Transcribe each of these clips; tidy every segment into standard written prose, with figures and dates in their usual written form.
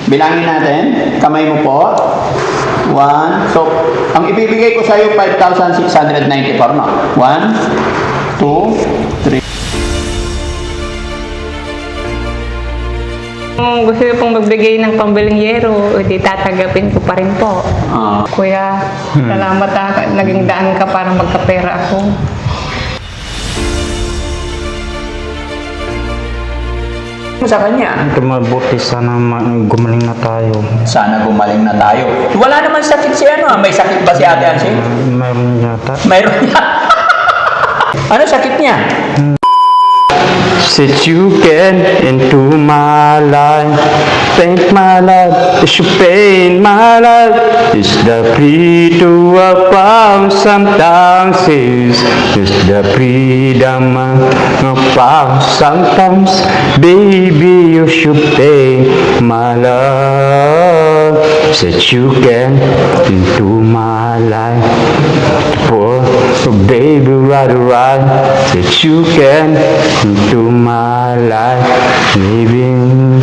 Bilangin natin. Kamay mo po. 1. So, ang ibibigay ko sa iyo 5,694, no? 1, 2, 3. Kung gusto niyo pong magbigay ng pambiling yero, di tatanggapin ko pa rin po. Kuya, salamat naging daan ka para magkapera ako. Sa kanya. Mabuti sana gumaling na tayo. Sana gumaling na tayo. Wala naman sakit si ano. May sakit ba si Ate Ansi? Mayroon yata. Mayroon niya. Ano sakit niya? Since you get into my life, thank my life, it's your pain, my life. It's the freedom I found sometimes, it's the freedom I found sometimes. Baby, you should thank my love, since you get into my life. For baby, right, that you can into my life, living.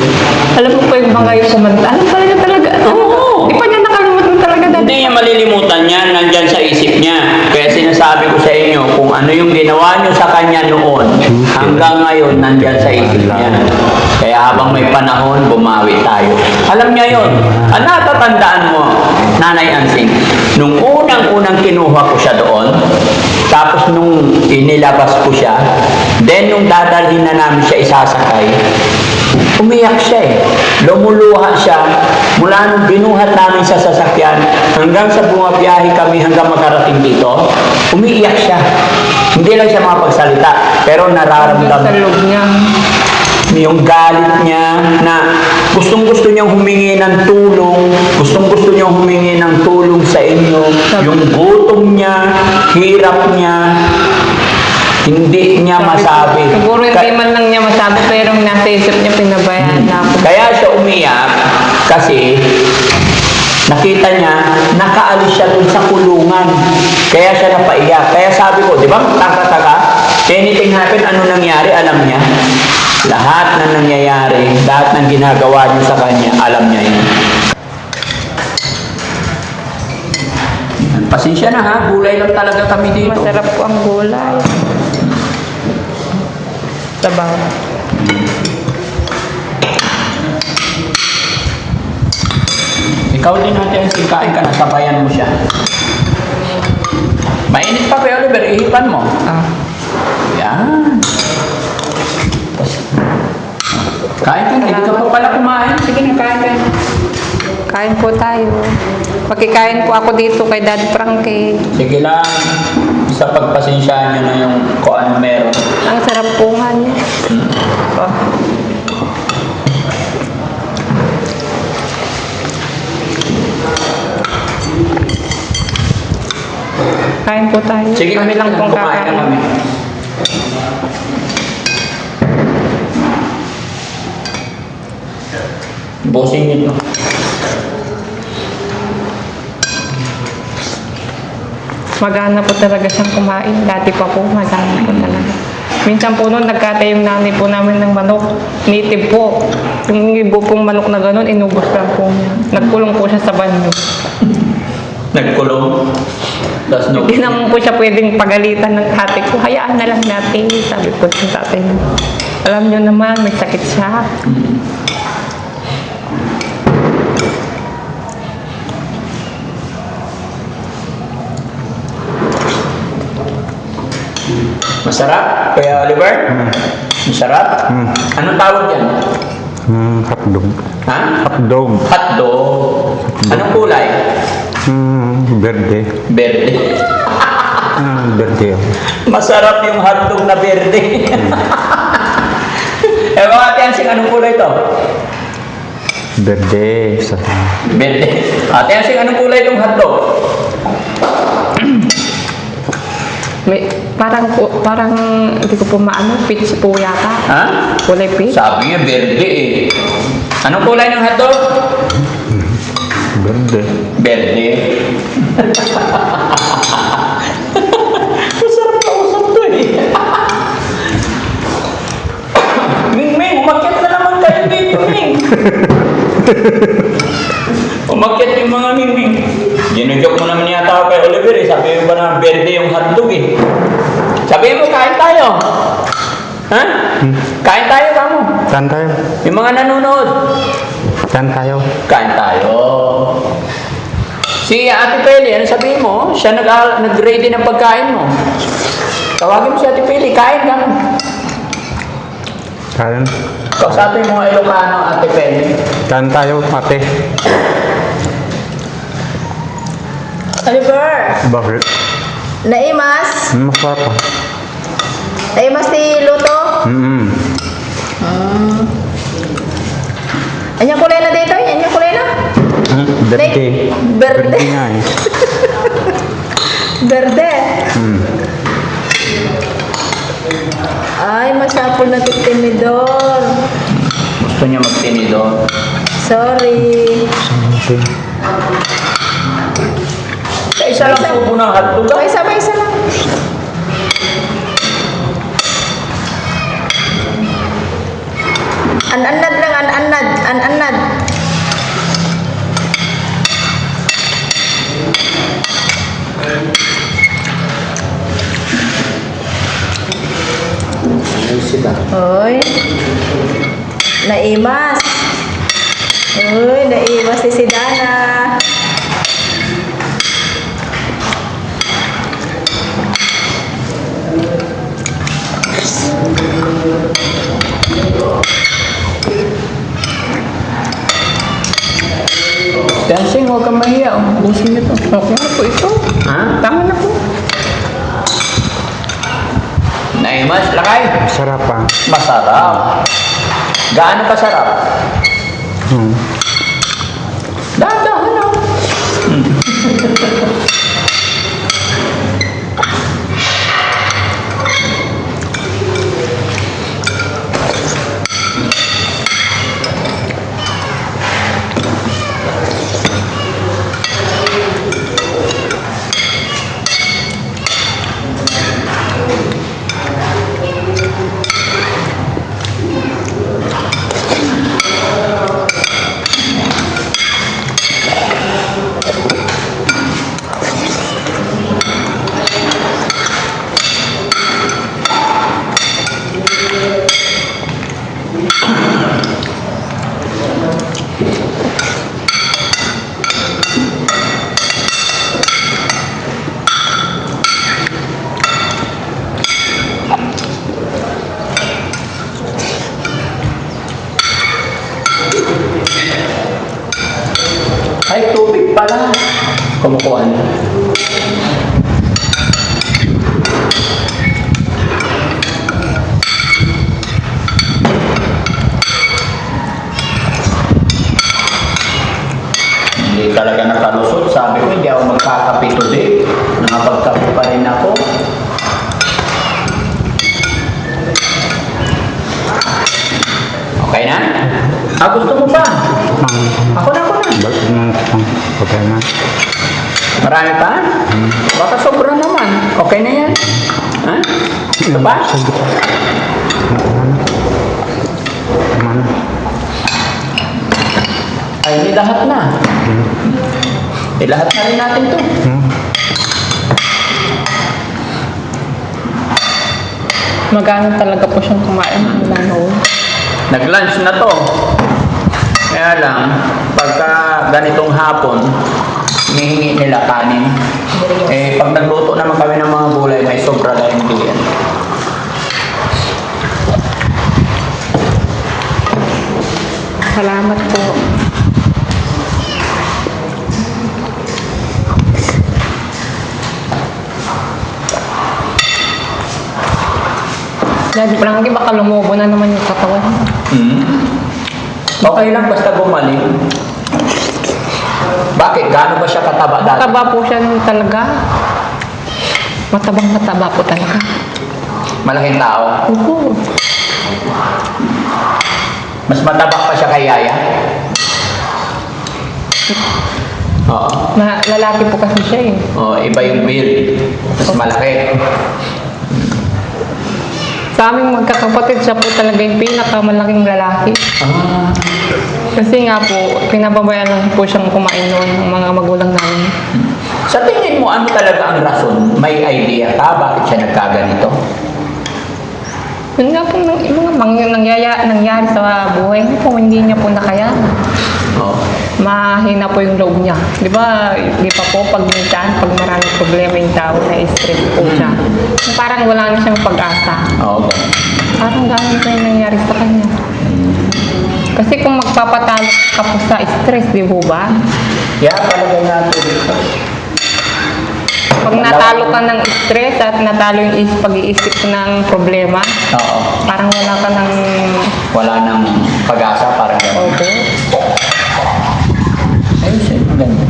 Alam mo po yung mga yung sumanta. Alam talaga. Oo. Di pa niya nakalimutan talaga dati. Hindi niya malilimutan yan. Nandyan sa isip niya. Kaya sinasabi ko sa inyo, kung ano yung ginawa niyo sa kanya noon, hanggang ngayon, nandyan sa isip niya. Kaya habang may panahon, bumawi tayo. Alam niya yon. Ang natatandaan mo, Nanay Ansing, nung unang-unang kinuha ko siya doon, tapos nung inilabas ko siya, then nung dadalhin na namin siya isasakay, umiyak siya eh. Lumuluha siya mula nung binuhat namin sa sasakyan hanggang sa bumabiyahe kami hanggang makarating dito, umiiyak siya. Hindi lang siya makapagsalita, pero nararamdaman Sa loob niya. yung galit niya na gustong-gusto niyang humingi ng tulong, gustong-gusto niyang humingi ng tulong sa inyo, yung gutom niya, hirap niya, hindi niya masabi. Siguro hindi man lang niya masabi, pero nasa isip niya pinabayaan na ako. Kaya siya umiyak kasi nakita niya, nakaalis siya dun sa kulungan. Kaya siya napaiyak. Kaya sabi ko, di ba, taka-taka, anything happen, ano nangyari, alam niya. Lahat na nangyayari, lahat ng ginagawa niyo sa kanya, alam niya yun. Pasensya na ha, gulay lang talaga kami dito. Masarap po ang gulay. Sabaw. Ikaw din natin, sikain ka na, sabayan mo siya. Mainit pa kay Oliver, ihipan mo. Yan. Kain ka na, hindi ka pa pala kumain. Sige na, kain ka na. Kain po tayo. Makikain po ako dito kay Dad Frankie. Sige lang, sa pagpasensyaan nyo na yung kung ano meron. Ang sarap po nga niya. Oh. Kain po tayo. Sige, kami lang pong kumain na kami. kakain. Bossing nito. Magana po talaga siyang kumain. Dati pa po, magana po talaga. Minsan po noon, nagkatay yung nanay po namin ng manok. Native po. Yung ibo pong manok na gano'n, inubos lang po niya. Nagkulong po siya sa banyo. Nagkulong. Tapos no. Hindi naman po siya pwedeng pagalitan ng tatay ko. Hayaan na lang natin, sabi po sa tatay. Alam niyo naman, may sakit siya. Masarap, Kuya Oliver? Masarap? Anong tawag yan? Hotdog. Ha? Hotdog. Hotdog. Anong kulay? Berde. Berde. Berde. Masarap yung hotdog na berde. Eh mga Ate Ansing, anong kulay to? Berde. Berde. Ate Ansing, anong kulay itong hotdog? May, parang hindi ko po maano, peach po yata. Ha? Kulay peach. Sabi niya berde eh. Anong kulay ng hotdog? Berde. Berde. Masarap na usap to eh. Ming, umakyat na naman kayo dito, Ming. Umakyat yung mga miming. Ginujoke mo naman yata ako kay Oliver eh. Sabi mo ba na berde yung hotdog eh. Sabi mo, kain tayo. Ha? Kain tayo kamo. Saan tayo? Yung mga nanonood. Saan tayo? Kain tayo. Si Ate Peli, ano sabihin mo? Siya nag-ready ng pagkain mo. Tawagin mo si Ate Peli, kain ka. Saan? Kausapin mo mga Ilocano, Ate Peli. Saan tayo, ate? Oliver, Bakit? naimas? Masarap pa. Naimas ni Luto? Anyang kulay na dito? Anyang kulay na? Berde. Berde. nga eh. Berde. Ay, masapol na titinidor. Gusto niya magtinidor. Sorry. Sa isa lang subo ng hotdog. Ay, isa lang. An-anad lang, an-anad. Ano sila? Hoy. Naimas. Hoy, naimas si Dana. Dancing, huwag kang mahiya. Ubusin niyo to. Okay na po ito. Ha? Tama na po. Naimas, lakay. Masarap pa. Masarap. Gaano kasarap? Dahan-dahan lang. Ay, tubig pala. Kumukuha niya. Hindi talaga nakalusot. Sabi ko, hindi ako magkakape today. Nakapagkape pa rin ako. Okay na? Gusto mo pa? Ako na. Bakit naman itong problema? Marami pa? Baka sobra naman. Okay na yan. Ha? Ito ba? Mana? Ay, hindi lahat na. Lahat na rin natin to. Magana talaga po siyang kumain mula noon. Nag-lunch na to. Kaya lang, pagka ganitong hapon, hinihingi nila kanin. Eh, pag nagluto naman kami ng mga gulay, may sobra na hindi yan. Salamat po. Lagi pa lang, baka lumubo na naman yung katawan. Okay lang, basta gumaling. Bakit? Gaano ba siya kataba dati? Mataba po siya nun talaga. Mataba po talaga. Malaking tao. Oo. Mas mataba pa siya kay Yaya? Oo. Lalaki po kasi siya eh. Oh, iba yung build. Mas malaki. Sa aming magkakapatid, siya po talaga yung pinakamalaking lalaki. Ah. Kasi nga po, pinababayaan lang po siyang kumain noon ng mga magulang namin. Sa tingin mo, ano talaga ang rason? May idea ka bakit siya nagkaganito? Yun nga po, mga nangyari sa buhay niya po, hindi niya po nakayanan. Oo. Mahina po yung loob niya. Di ba po, pag minsan, pag maraming problema yung tao, na-stress po siya. Parang wala na siyang pag-asa. Oo. Parang ganun po yung nangyari sa kanya. Kasi kung magpapatalo ka po sa stress, di po ba? Kaya palagay natin dito. Pag natalo ka ng stress at natalo yung pag-iisip ng problema, Oo. parang wala ka ng... Wala nang pag-asa, parang gano'n. Okay. Ayun siya, ganyan.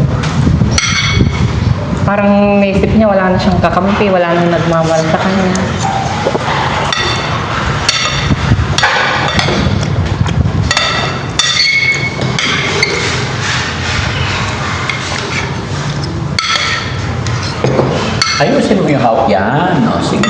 Parang naisip niya, wala na siyang kakampi, wala nang nagmamahal sa kanya. Ayusin mo yung hawak yan. O, sige.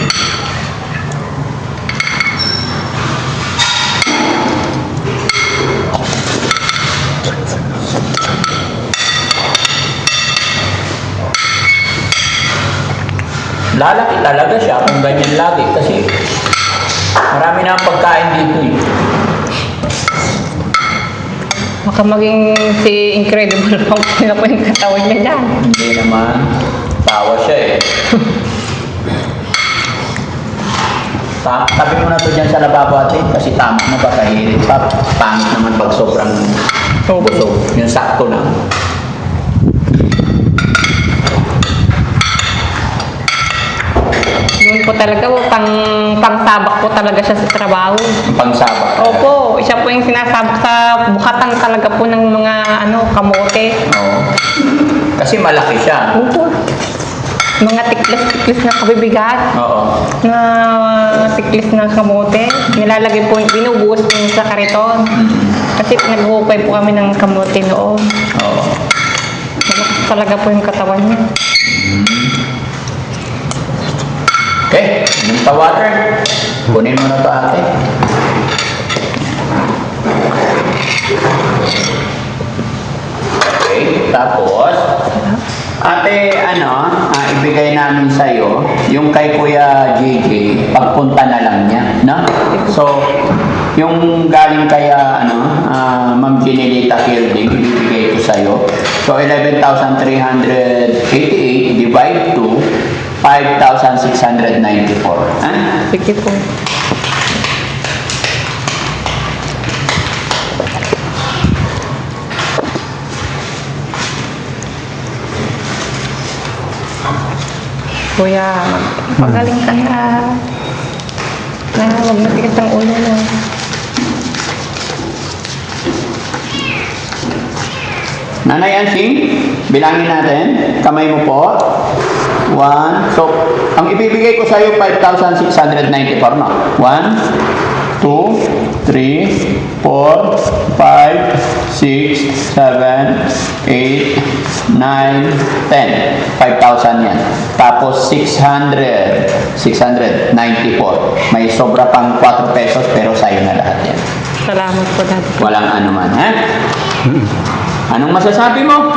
Lalaki talaga siya kung ganyan lagi kasi marami na ang pagkain dito eh. Baka maging si Incredible Hulk na po yung katawan niya dyan. Hindi naman. Tawa siya eh. Tabi mo na to dyan sa lababo ate kasi tama na ba kahirit pa. Pangit naman pag sobrang busog. Yung sakto lang. Yun po talaga, pangsabak po talaga siya sa trabaho. Pangsabak. Opo, siya po yung sinasabak sa bukatan talaga po ng mga kamote. Oo. Kasi malaki siya. Opo. Mga tiklis-tiklis na kabibigat. Oo. Na tiklis na kamote. Nilalagay po, binubuhos po sa kariton. Kasi nag-uukay po kami ng kamote noon. Oo. Malakas talaga po yung katawan niya. Okay, inom ka water. Kunin mo na to ate. Okay, tapos ate, ibigay namin sa'yo yung kay Kuya JJ, pagpunta na lang niya, no? So, yung galing kay Ma'am Ginelita Kilding, ibibigay ko sa'yo. So, 11,388 divide to 5,694. Ha? Sige po. Kuya, magaling ka na. Huwag matigas ang ulo mo. Nanay Ansing, bilangin natin. Kamay mo po. 1. So, ang ibibigay ko sa iyo 5,694, no? 1, 2, 3, 4, 5, 6, 7, 8, 9, 10. 5,000 yan. Tapos 694. May sobra pang 4 pesos pero sa'yo na lahat yan. Salamat po, Daddy. Walang anuman, ha? Anong masasabi mo?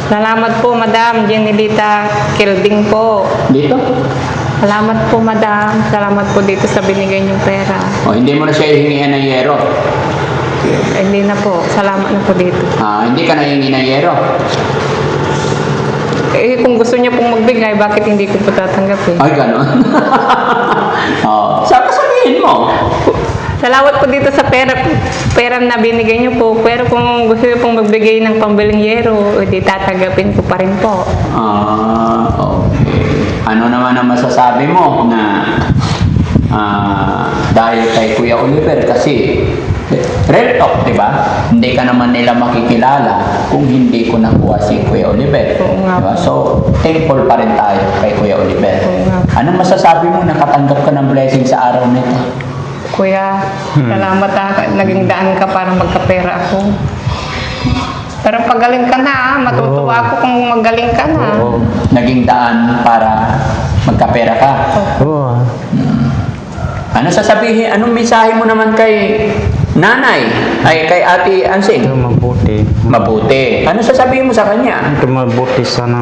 Salamat po, Madam Jenilita Kilding po. Dito? Salamat po, Madam. Salamat po dito sa binigay niyong pera. O, hindi mo na siya hihingihan ng yero. Hindi na po. Salamat na po dito. Hindi ka nahingi ng yero. Kung gusto niya pong magbigay, bakit hindi ko po tatanggapin? Ay, gano'n. Sabihin mo. Salamat po dito sa pera na binigay niyo po. Pero kung gusto niyo pong magbigay ng pambiling yero, hindi tatanggapin ko pa rin po. Okay. Ano naman ang masasabi mo na dahil kay Kuya Oliver kasi real talk, di ba? Hindi ka naman nila makikilala kung hindi ko nakuha si Kuya Oliver. Oo nga Diba? po. So, thankful pa rin tayo kay Kuya Oliver. Oo nga po. Anong masasabi mo nakatanggap ka ng blessing sa araw nito? Kuya, salamat naging daan ka para magkapera ako. Pero pagaling ka na, matutuwa ako kung magaling ka na. Oo. Naging daan para magkapera ka. Oo. Ano sasabihin? Anong mensahe mo naman kay nanay, ay kay Ate Ansing? Ito mabuti. Mabuti. Ano sasabihin mo sa kanya? Ito mabuti. Sana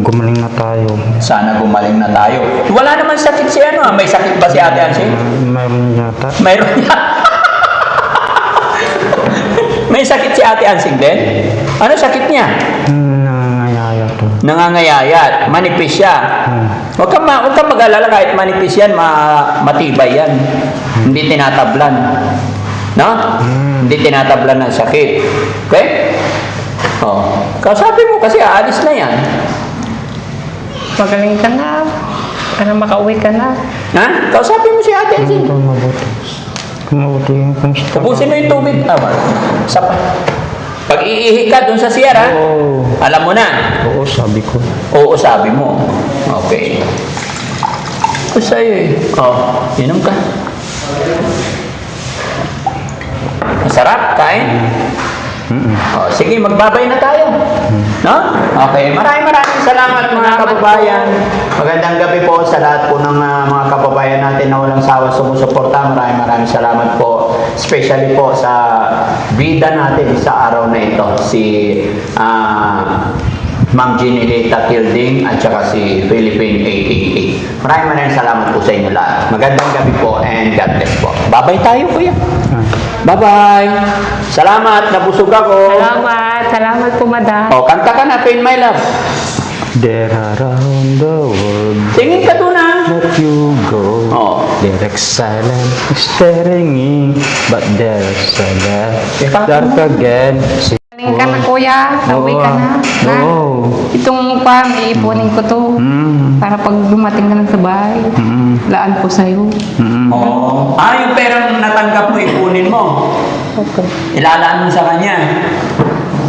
gumaling na tayo. Sana gumaling na tayo. Wala naman sakit si ano, may sakit ba si Ate Ansing? Mayroon yata. Mayroon niya. May sakit si Ate Ansing din? Ano sakit niya? Nangangayaya to. Nangangayayat, manipis siya. Huwag kang mag-alala kahit manipis yan, matibay yan. Hindi tinatablan. No? Hindi tinatablan ng sakit. Okay? Oh. Kasabi mo kasi aalis na yan. Magaling ka na. Para makauwi ka na. Ha? Kausapin mo si Ate Ansing. Ito mabuti. Mabuti yung kumusta. Ubusin mo yung tubig. Tama. Sapa. Pag iihi ka dun sa sierra, Oo. alam mo na. Oo, sabi ko. Oo, sabi mo. Okay. Ito sa'yo eh. Oh, inom ka. Masarap, kain. Oh, sige, magbabay na tayo. No? Okay, maraming salamat mga kababayan. Magandang gabi po sa lahat po ng mga kababayan natin na walang sawa sumusuporta. Maraming salamat po. Especially po sa bida natin sa araw na ito. Si Ma'am Ginilita Tilding at saka si Philippine 888. Maraming salamat po sa inyo lahat. Magandang gabi po and God bless po. Babay tayo kuya. Bye-bye. Salamat, nabusog ako. Salamat. Salamat po, madam. O, kanta ka na, Pain My Love. There around the world, Singin ka doon ah. let you go. Oh. They're silent, staring in, but there's a dark again. Magaling ka na, kuya. Nauwi ka na. Na. Oo. Itong iipunin ko to. Para pag dumating ka na sa bahay, laan ko sa'yo. Oo. Yung perang natanggap mo, ipunin mo. Opo. Ilalaan mo sa kanya.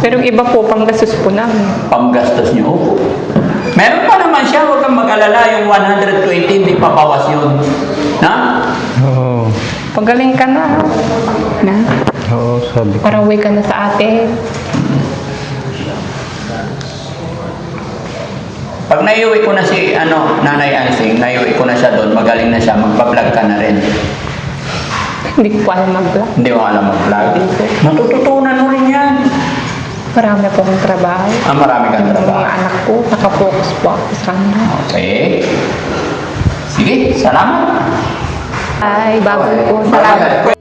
Pero yung iba po, panggastos po namin. Panggastos niyo. Opo. Meron pa naman siya, huwag kang mag-alala. Yung 120, hindi papawas yun. Na? Oo. Pagaling ka na. Na? Oo, sabi ko. Para uwi ka na sa ate. Pag naiuwi ko na si Nanay Ansing, naiuwi ko na siya doon, magaling na siya, magpa-vlog ka na rin. Hindi ko pa alam mag-vlog. Hindi mo alam mag-vlog. Matututunan mo rin yan. Marami po akong trabaho. Marami kang Yung trabaho. mga anak ko, nakafocus po ako sa kanila. Okay. Sige, salamat. Ay, bago po. Salamat po.